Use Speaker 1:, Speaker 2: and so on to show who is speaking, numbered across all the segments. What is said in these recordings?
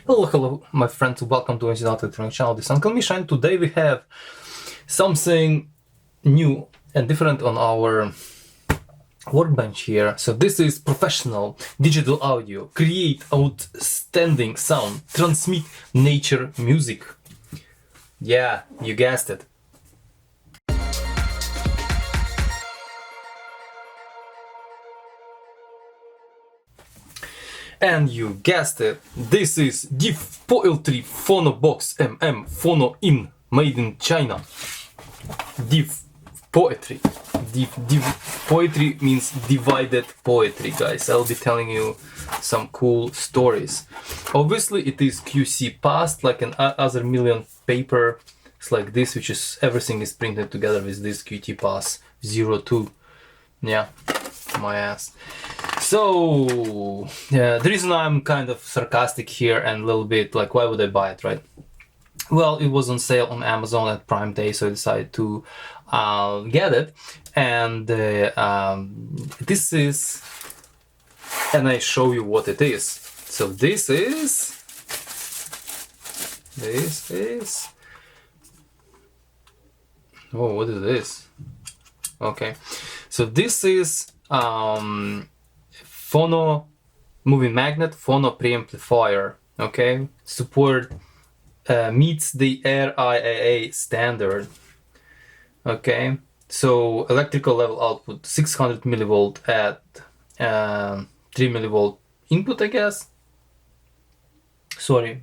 Speaker 1: Hello, my friends, welcome to Ancient Electronic Channel. This is Uncle Misha, and today we have something new and different on our workbench here. So this is professional digital audio, create outstanding sound, transmit nature music. Yeah, you guessed it. And you guessed it, this is Divpoeltry Phono Box Phono in, made in China. Divpoetry. Poetry means divided poetry, guys. I'll be telling you some cool stories. Obviously, it is QC passed, like an other million paper. It's like this, which is everything is printed together with this QT pass 02. Yeah, my ass. So, the reason I'm kind of sarcastic here and a little bit like, why would I buy it, right? Well, it was on sale on Amazon at Prime Day, so I decided to get it. And this is, and I show you what it is. So this is, oh, what is this? Okay, so this is Phono moving magnet Phono Preamplifier. Okay, support meets the RIAA standard. Okay, so electrical level output 600 millivolt at 3 millivolt input, I guess. Sorry,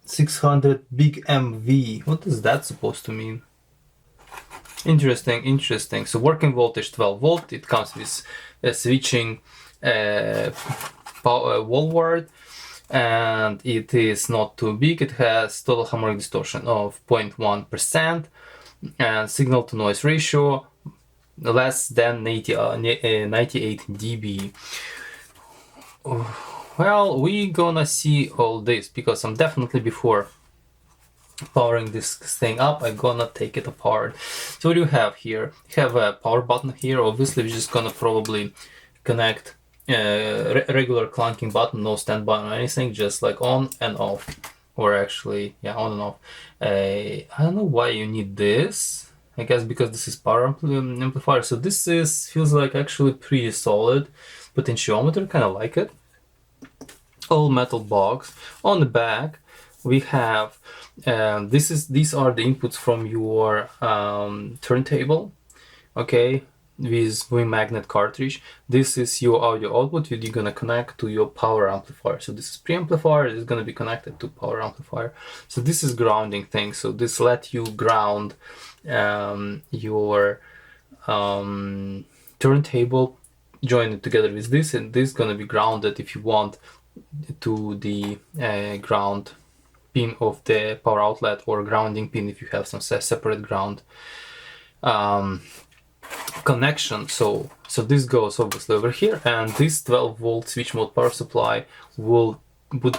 Speaker 1: 600 big MV. What is that supposed to mean? Interesting. So working voltage 12 volt. It comes with switching wall ward, and it is not too big. It has total harmonic distortion of 0.1% and signal to noise ratio less than 98 dB. Well, we gonna see all this because I'm definitely before powering this thing up, I'm gonna take it apart. So what do you have here? You have a power button here. Obviously, we're just gonna probably connect regular clunking button, no stand button or anything, just like on and off, or actually, yeah, on and off. I don't know why you need this. I guess because this is power amplifier. So this feels like actually pretty solid potentiometer, kind of like it. All metal box. On the back, we have these are the inputs from your turntable, okay, with moving magnet cartridge. This is your audio output that you're gonna connect to your power amplifier. So this is preamplifier, this is gonna be connected to power amplifier. So this is grounding thing. So this let you ground your turntable, join it together with this, and this is gonna be grounded if you want to the ground pin of the power outlet, or grounding pin if you have some separate ground connection. So this goes obviously over here, and this 12 volt switch mode power supply would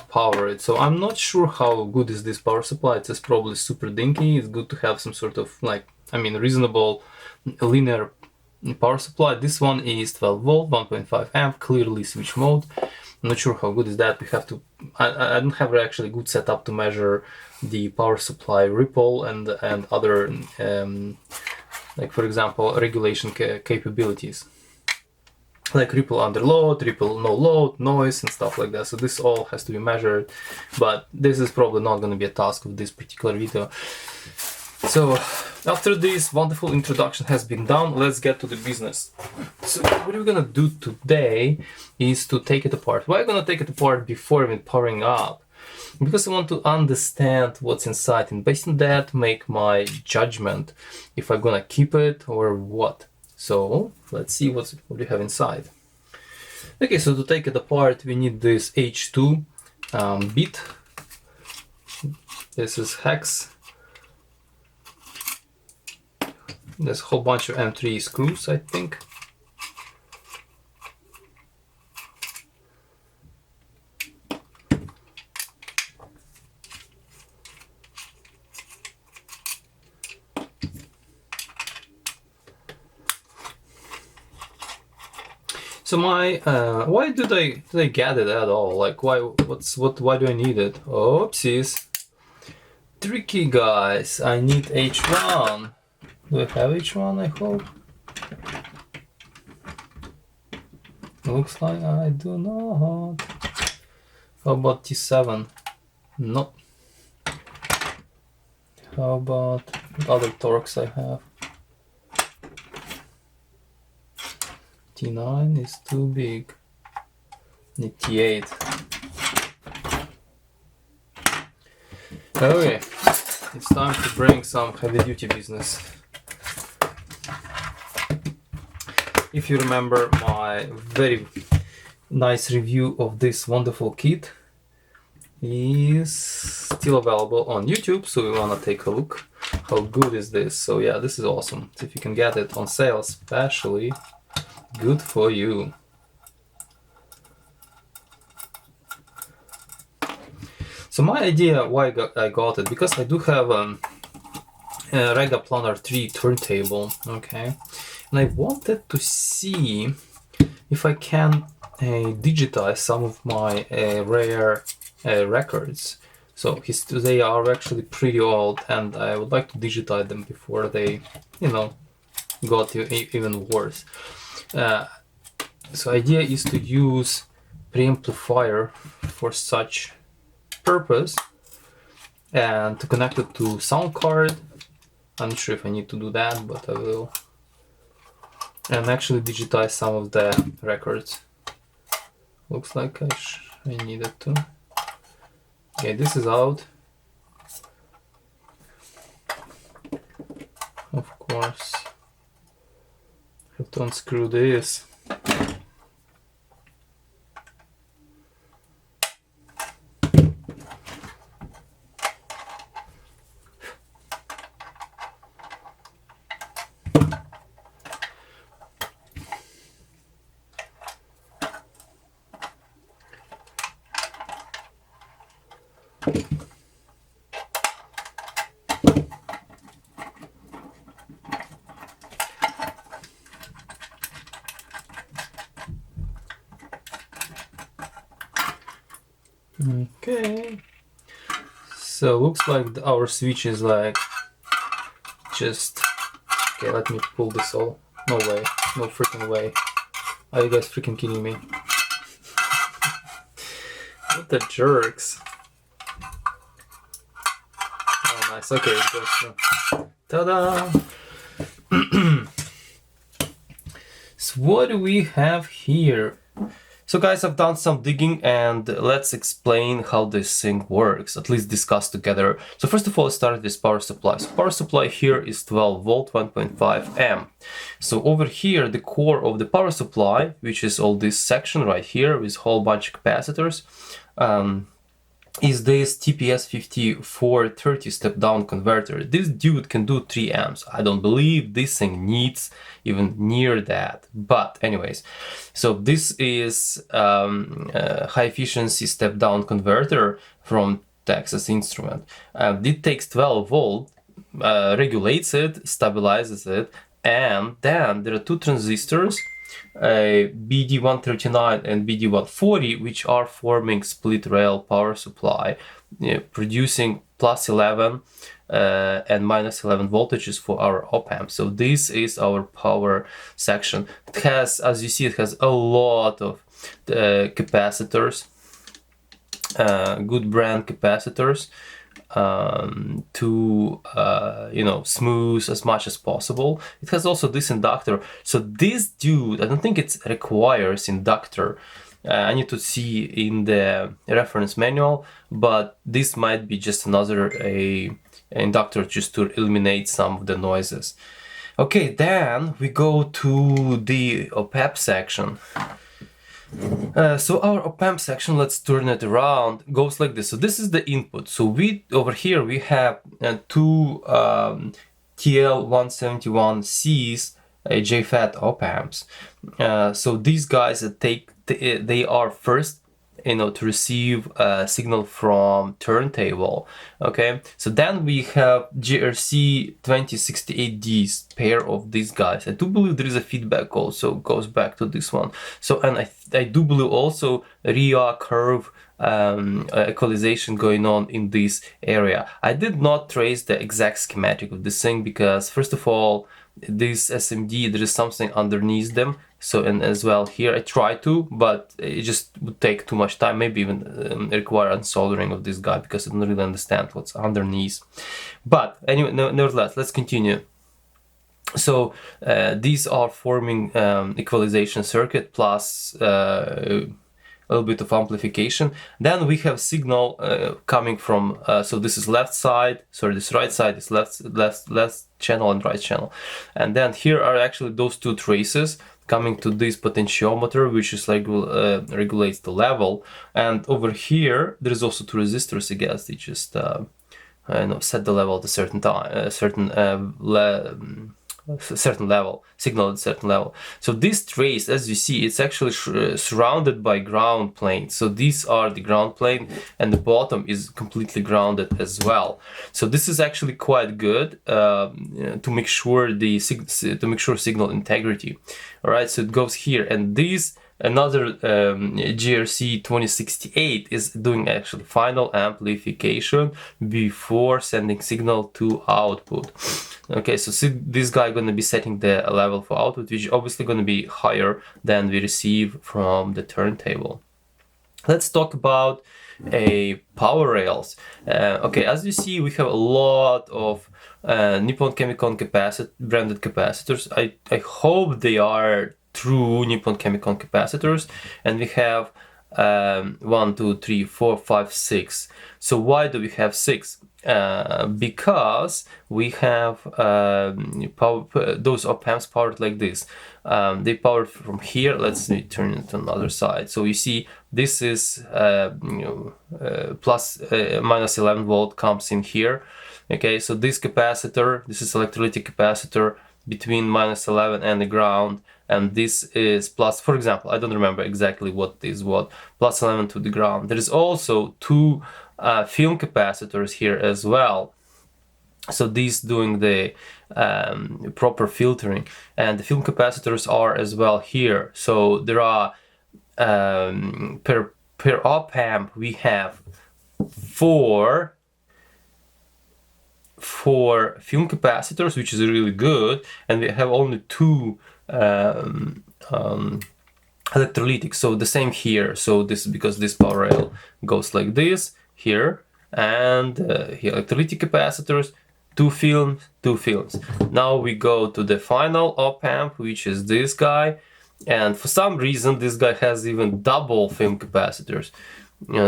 Speaker 1: power it. So I'm not sure how good is this power supply. It's probably super dinky. It's good to have some sort of, like, I mean, reasonable linear power supply. This one is 12 volt 1.5 amp, clearly switch mode. I'm not sure how good is that. We have to, I don't have actually good setup to measure the power supply ripple and other like, for example, regulation capabilities, like ripple under load, ripple no load, noise and stuff like that. So this all has to be measured, but this is probably not going to be a task of this particular video. So after this wonderful introduction has been done, let's get to the business. So what we're gonna do today is to take it apart. Why are we gonna take it apart before even powering up? Because I want to understand what's inside, and based on that make my judgment if I'm gonna keep it or what. So let's see what we have inside. Okay, so to take it apart we need this H2 bit. This is hex. There's a whole bunch of M3 screws, I think. So my why do they get it at all? Like why why do I need it? Oopsies. Tricky guys. I need H1. Do I have H1? I hope. Looks like I do not. How about T7? No. How about other torques I have? T9 is too big. Need T8. Okay, it's time to bring some heavy duty business. If you remember my very nice review of this wonderful kit is still available on YouTube, so we wanna take a look. How good is this? So yeah, this is awesome. So if you can get it on sale especially, good for you. So my idea why I got it, because I do have a Rega Planar 3 turntable, okay? And I wanted to see if I can digitize some of my rare records. So they are actually pretty old, and I would like to digitize them before they, you know, got even worse. So idea is to use Preamplifier for such purpose, and to connect it to sound card. I'm not sure if I need to do that, but I will. And actually digitize some of the records. Looks like I needed to. Okay, this is out. Of course, have to unscrew this. Okay, so looks like our switch is like just okay. Let me pull this all. No way, no freaking way. Are you guys freaking kidding me? What the jerks! Oh, nice. Okay, it goes through. Ta-da! So what do we have here? So guys, I've done some digging, and let's explain how this thing works, at least discuss together. So first of all, let's start with this power supply. So power supply here is 12 volt, 1.5 amp. So over here, the core of the power supply, which is all this section right here with a whole bunch of capacitors, is this TPS 5430 step down converter. This dude can do 3 amps. I don't believe this thing needs even near that, but anyways, so this is high efficiency step down converter from Texas Instrument. It takes 12 volt, regulates it, stabilizes it, and then there are two transistors, BD139 and BD140, which are forming split rail power supply, producing plus 11 and minus 11 voltages for our op-amp. So this is our power section. It has, as you see, it has a lot of capacitors, good brand capacitors, to you know, smooth as much as possible. It has also this inductor. So this dude, I don't think it requires inductor. I need to see in the reference manual, but this might be just another inductor just to eliminate some of the noises. Okay, then we go to the op-amp section. So our op-amp section, let's turn it around, goes like this. So this is the input. So we over here we have two TL171Cs JFET op-amps. So these guys they are first to receive a signal from turntable. Okay, so then we have GRC 2068D's pair of these guys. I do believe there is a feedback also goes back to this one. So, and I do believe also RIA curve equalization going on in this area. I did not trace the exact schematic of this thing because, first of all, this SMD, there is something underneath them. So, and as well here I try to, but it just would take too much time, maybe even require unsoldering of this guy because I don't really understand what's underneath. But anyway, nevertheless, let's continue. So these are forming equalization circuit plus a little bit of amplification. Then we have signal coming from, so this is left side, sorry, this right side is left channel and right channel. And then here are actually those two traces coming to this potentiometer, which is like regulates the level. And over here, there is also two resistors, I guess, they just set the level at a certain time, certain level, signal at a certain level. So this trace, as you see, it's actually surrounded by ground plane. So these are the ground plane, and the bottom is completely grounded as well. So this is actually quite good to make sure signal integrity. All right, so it goes here, and these another GRC 2068 is doing actually final amplification before sending signal to output. Okay, so this guy going to be setting the level for output, which is obviously going to be higher than we receive from the turntable. Let's talk about power rails. Okay, as you see, we have a lot of Nippon Chemicon branded capacitors. I hope they are true Nippon Chemicon capacitors, and we have 1, 2, 3, 4, 5, 6. So why do we have 6? Because we have those op-amps powered like this. They powered from here. Let's turn it to another side. So you see this is plus minus 11 volt comes in here. Okay, so this capacitor, this is electrolytic capacitor between minus 11 and the ground, and this is plus, for example, I don't remember exactly what is what, plus 11 to the ground. There is also two film capacitors here as well. So these doing the proper filtering, and the film capacitors are as well here. So there are per op amp we have four film capacitors, which is really good, and we have only two electrolytic. So the same here. So this is because this power rail goes like this here, and here electrolytic capacitors, two films. Now we go to the final op amp, which is this guy, and for some reason this guy has even double film capacitors.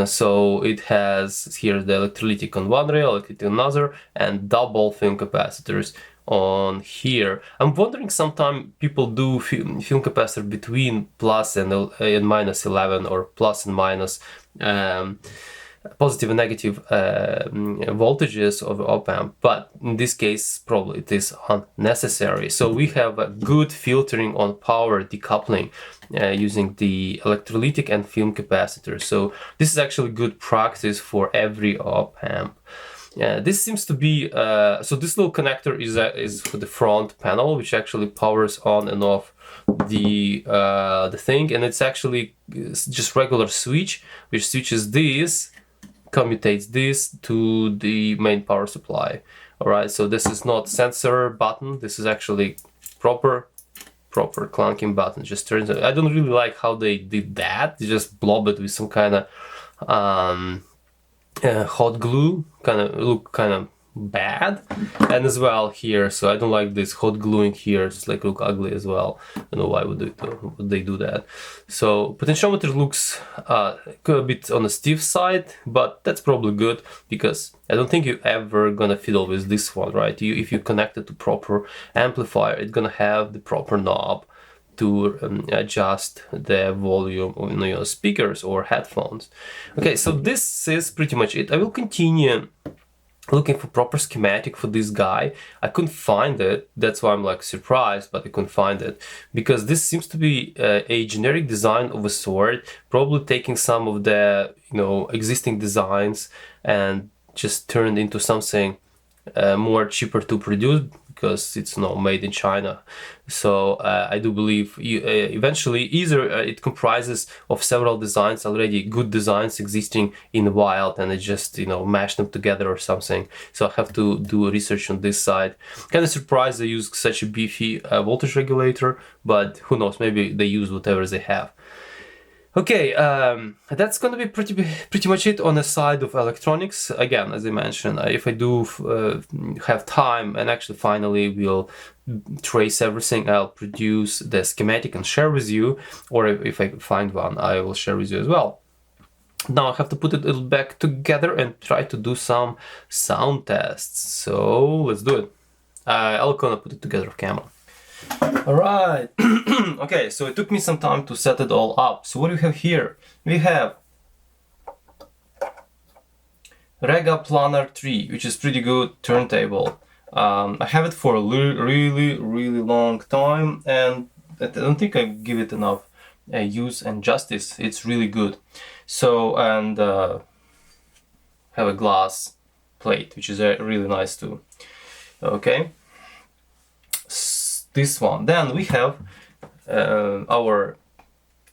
Speaker 1: So it has here the electrolytic on one rail, electrolytic on another, and double film capacitors on here. I'm wondering, sometimes people do film capacitor between plus and minus 11, or plus and minus positive and negative voltages of op amp, but in this case probably it is unnecessary. So we have a good filtering on power decoupling using the electrolytic and film capacitors. So this is actually good practice for every op amp. This seems to be so this little connector is for the front panel, which actually powers on and off the thing, and it's actually just regular switch, which switches this, commutates this to the main power supply. All right, so this is not sensor button, this is actually proper clunking button. Just turns out, I don't really like how they did that. They just blob it with some kind of hot glue, look kind of bad. And as well here, so I don't like this hot gluing here, it's like look ugly as well. I don't know why would they do that. So potentiometer looks a bit on the stiff side, but that's probably good, because I don't think you're ever gonna fiddle with this one, right? If you connect it to proper amplifier, it's gonna have the proper knob to adjust the volume of your speakers or headphones. Okay, so this is pretty much it. I will continue looking for proper schematic for this guy. I couldn't find it. That's why I'm like surprised, but I couldn't find it, because this seems to be a generic design of a sort, probably taking some of the, you know, existing designs and just turned into something more cheaper to produce, because it's not made in China. So I do believe eventually either it comprises of several designs already, good designs existing in the wild, and it just, you know, mash them together or something. So I have to do research on this side. Kind of surprised they use such a beefy voltage regulator, but who knows, maybe they use whatever they have. Okay, that's gonna be pretty much it on the side of electronics. Again, as I mentioned, if I do have time and actually finally will trace everything, I'll produce the schematic and share with you, or if I find one, I will share with you as well. Now I have to put it all back together and try to do some sound tests. So let's do it. I'll gonna put it together off camera. All right. Okay, so it took me some time to set it all up. So what do we have here? We have Rega Planar 3, which is pretty good turntable. I have it for a really long time, and I don't think I give it enough use and justice. It's really good. So, and have a glass plate, which is really nice too. Okay. This one. Then we have our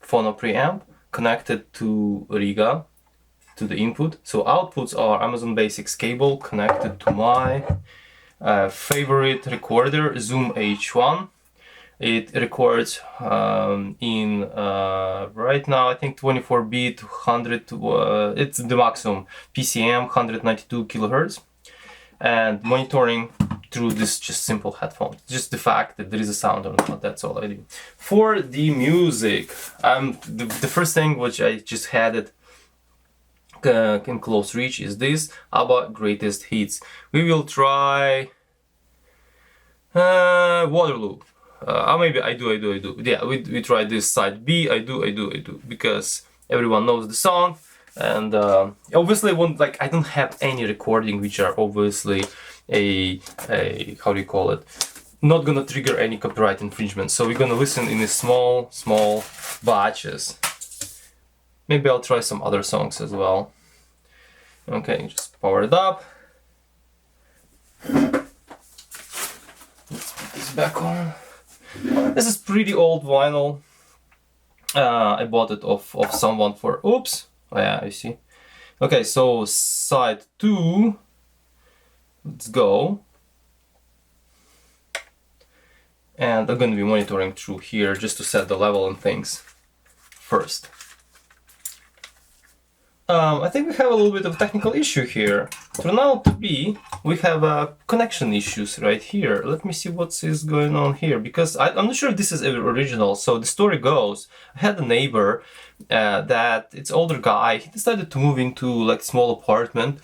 Speaker 1: Phono Preamp connected to Riga, to the input. So outputs are Amazon Basics cable connected to my favorite recorder, Zoom H1. It records in right now I think 24-bit 100 it's the maximum PCM 192 kilohertz, and monitoring through this just simple headphone. Just the fact that there is a sound or not, that's all I do. For the music, the first thing which I just had it in close reach is this ABBA Greatest Hits. We will try Waterloo. Maybe I do. Yeah, we try this side B. I do because everyone knows the song, and obviously I don't have any recording which are obviously a how do you call it, not gonna trigger any copyright infringement. So we're gonna listen in a small batches. Maybe I'll try some other songs as well. Okay, just power it up. Let's put this back on. This is pretty old vinyl. I bought it off someone for, oops. Oh yeah, I see. Okay, so side 2. Let's go. And I'm going to be monitoring through here just to set the level and things first. I think we have a little bit of technical issue here. Turn out to be, we have connection issues right here. Let me see what is going on here, because I'm not sure if this is original. So the story goes, I had a neighbor that it's older guy. He decided to move into like small apartment,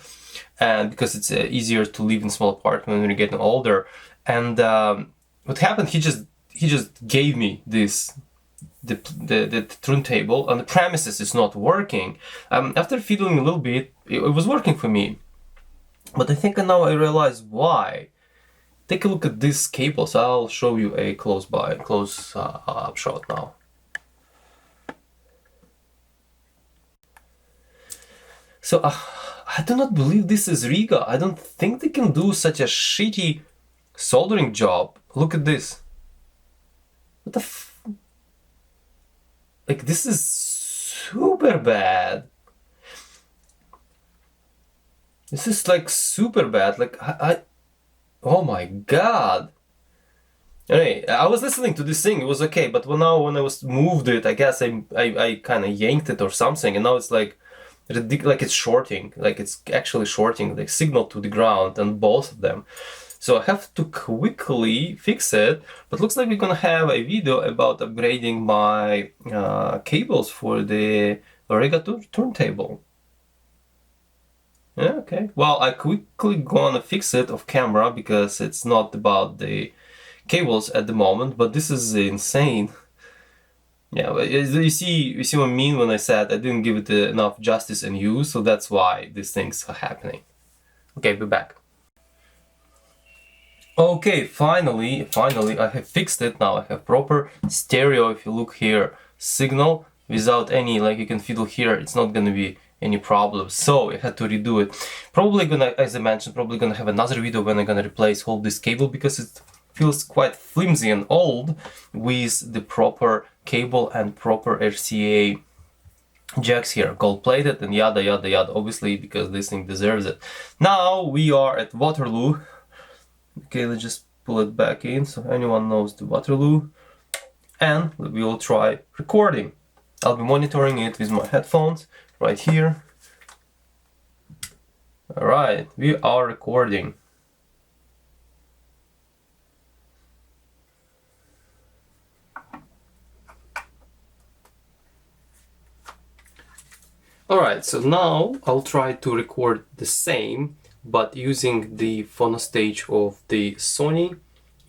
Speaker 1: and because it's easier to live in small apartment when you're getting older. And what happened? He just gave me this. The turntable on the premises is not working. After fiddling a little bit, it was working for me, but I think now I realize why. Take a look at this cable. So I'll show you a close up shot now. So I do not believe this is Riga. I don't think they can do such a shitty soldering job. Look at this. What the like, this is super bad. This is like super bad. Like oh my god. Anyway, I was listening to this thing, it was okay, but when I was moved it, I guess I kind of yanked it or something, and now it's like like it's shorting, like it's actually shorting the signal to the ground on both of them. So I have to quickly fix it, but looks like we're gonna have a video about upgrading my cables for the Rega turntable. Yeah, okay. Well, I quickly gonna fix it off camera because it's not about the cables at the moment, but this is insane. Yeah, you see what I mean when I said I didn't give it enough justice and use, so that's why these things are happening. Okay, we're back. Okay, finally I have fixed it. Now I have proper stereo. If you look here, signal without any, like you can fiddle here, it's not gonna be any problem. So I had to redo it. Probably gonna, as I mentioned, probably gonna have another video when I'm gonna replace all this cable, because it feels quite flimsy and old with the proper cable and proper RCA jacks here, gold plated and yada yada yada, obviously because this thing deserves it. Now we are at Waterloo. Okay, let's just pull it back in so anyone knows the Waterloo, and we will try recording. I'll be monitoring it with my headphones right here. Alright, we are recording. Alright, so now I'll try to record the same, but using the phono stage of the Sony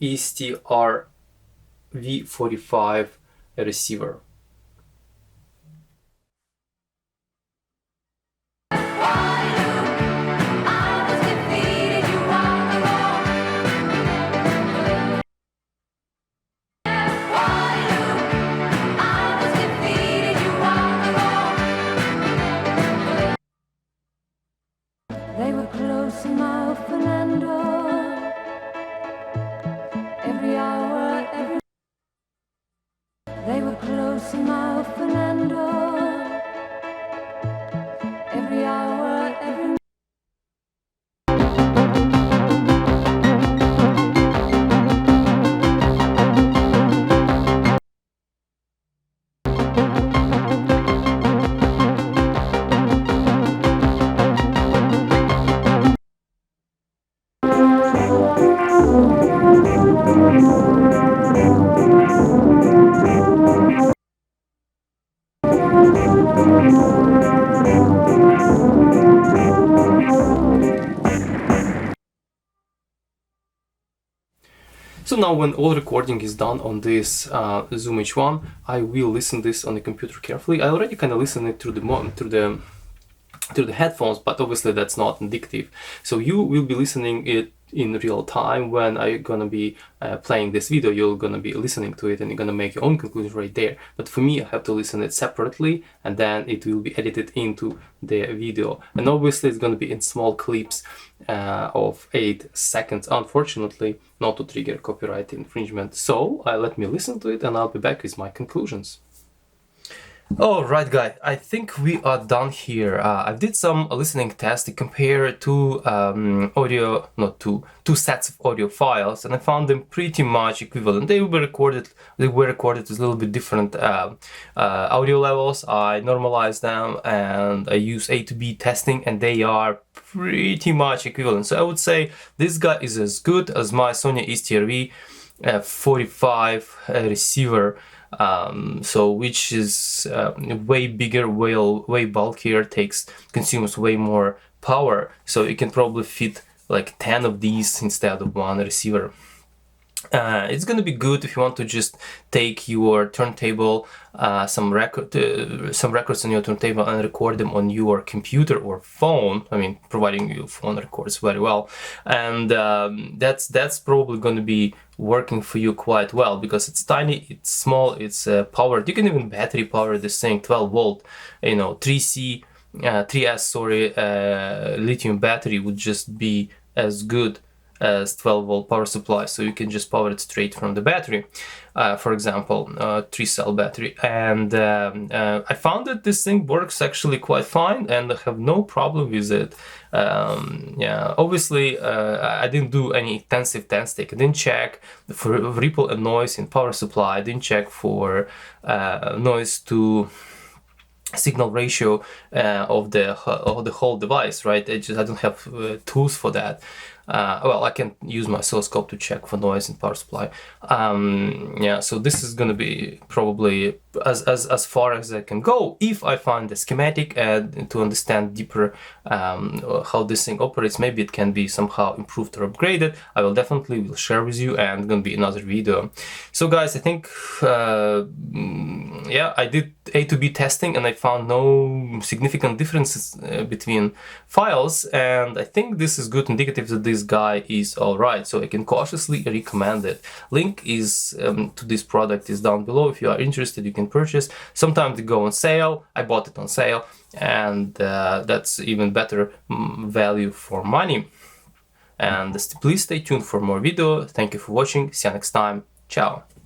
Speaker 1: EST-R V45 receiver.
Speaker 2: They were close in Mount Fernando. Every hour, every... They were close in Mount Fernando. Every hour, every...
Speaker 1: So now when all recording is done on this Zoom H1, I will listen this on the computer carefully. I already kind of listened it through the headphones, but obviously that's not indicative. So you will be listening it in real time when I'm gonna be playing this video. You're gonna be listening to it and you're gonna make your own conclusion right there. But for me, I have to listen it separately, and then it will be edited into the video. And obviously it's gonna be in small clips of 8 seconds, unfortunately, not to trigger copyright infringement. So let me listen to it and I'll be back with my conclusions. Alright guys, I think we are done here. I did some listening tests to compare two two sets of audio files, and I found them pretty much equivalent. They were recorded with a little bit different audio levels. I normalized them and I use A to B testing, and they are pretty much equivalent. So I would say this guy is as good as my Sony EST-R 45 receiver. So which is way bigger, way bulkier, consumes way more power, so you can probably fit like 10 of these instead of one receiver. It's gonna be good if you want to just take your turntable, some records on your turntable and record them on your computer or phone. I mean, providing your phone records very well, and that's probably gonna be working for you quite well, because it's tiny, it's small, it's powered. You can even battery power this thing, 12 volt, 3S, sorry, lithium battery would just be as good as 12 volt power supply, so you can just power it straight from the battery, for example, 3-cell battery. And I found that this thing works actually quite fine, and I have no problem with it. Yeah, obviously I didn't do any intensive testing. I didn't check for ripple and noise in power supply. I didn't check for noise to signal ratio of the whole device, right? I don't have tools for that. Well, I can use my oscilloscope to check for noise in power supply. Yeah, so this is gonna be probably as far as I can go. If I find the schematic and to understand deeper how this thing operates, maybe it can be somehow improved or upgraded, I will definitely share with you, and gonna be another video. So guys, I think yeah, I did A to B testing and I found no significant differences between files, and I think this is good indicative that this this guy is alright, so I can cautiously recommend it. Link is to this product is down below. If you are interested, you can purchase. Sometimes they go on sale. I bought it on sale, and that's even better value for money. And please stay tuned for more video. Thank you for watching. See you next time. Ciao.